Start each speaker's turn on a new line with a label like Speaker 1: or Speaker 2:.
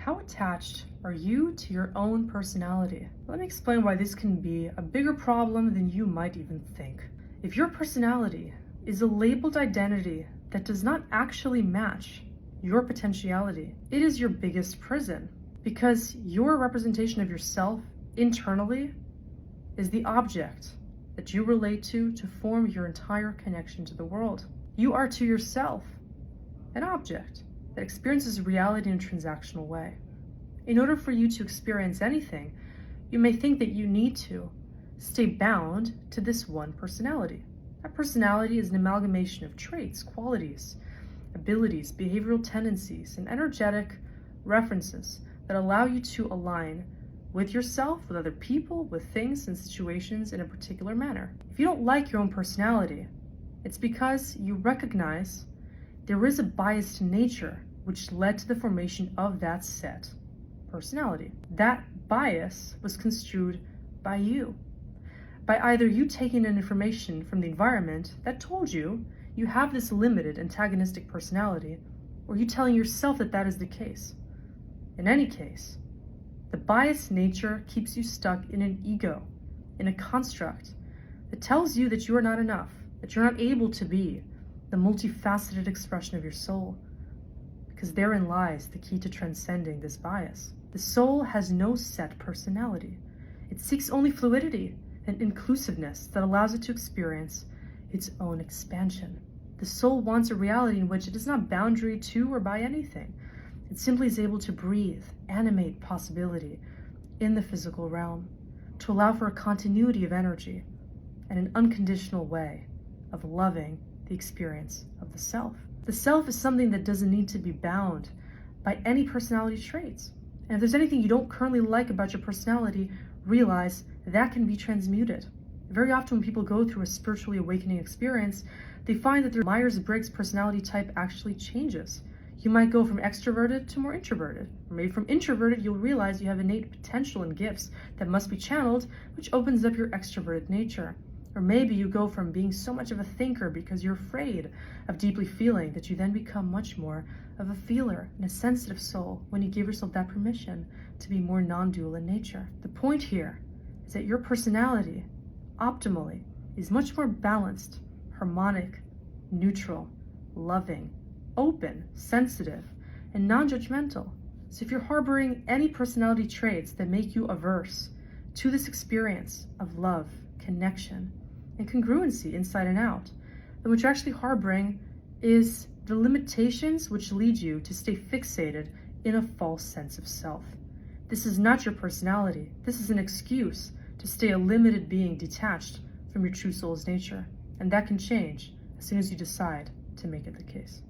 Speaker 1: How attached are you to your own personality? Let me explain why this can be a bigger problem than you might even think. If your personality is a labeled identity that does not actually match your potentiality, it is your biggest prison, because your representation of yourself internally is the object that you relate to form your entire connection to the world. You are to yourself an object that experiences reality in a transactional way. In order for you to experience anything, you may think that you need to stay bound to this one personality. That personality is an amalgamation of traits, qualities, abilities, behavioral tendencies, and energetic references that allow you to align with yourself, with other people, with things and situations in a particular manner. If you don't like your own personality, it's because you recognize there is a biased nature which led to the formation of that set personality. That bias was construed by you, by either you taking in information from the environment that told you you have this limited antagonistic personality, or you telling yourself that that is the case. In any case, the biased nature keeps you stuck in an ego, in a construct that tells you that you are not enough, that you're not able to be the multifaceted expression of your soul, because therein lies the key to transcending this bias. The soul has no set personality. It seeks only fluidity and inclusiveness that allows it to experience its own expansion. The soul wants a reality in which it is not boundary to or by anything. It simply is able to breathe, animate possibility in the physical realm, to allow for a continuity of energy and an unconditional way of loving the experience of the self. The self is something that doesn't need to be bound by any personality traits. And if there's anything you don't currently like about your personality, realize that can be transmuted. Very often when people go through a spiritually awakening experience, they find that their Myers-Briggs personality type actually changes. You might go from extroverted to more introverted. Or maybe from introverted, you'll realize you have innate potential and gifts that must be channeled, which opens up your extroverted nature. Or maybe you go from being so much of a thinker because you're afraid of deeply feeling that you then become much more of a feeler and a sensitive soul when you give yourself that permission to be more non-dual in nature. The point here is that your personality, optimally, is much more balanced, harmonic, neutral, loving, open, sensitive, and non-judgmental. So if you're harboring any personality traits that make you averse to this experience of love, connection, and congruency inside and out, then what you're actually harboring is the limitations which lead you to stay fixated in a false sense of self. This is not your personality. This is an excuse to stay a limited being detached from your true soul's nature. And that can change as soon as you decide to make it the case.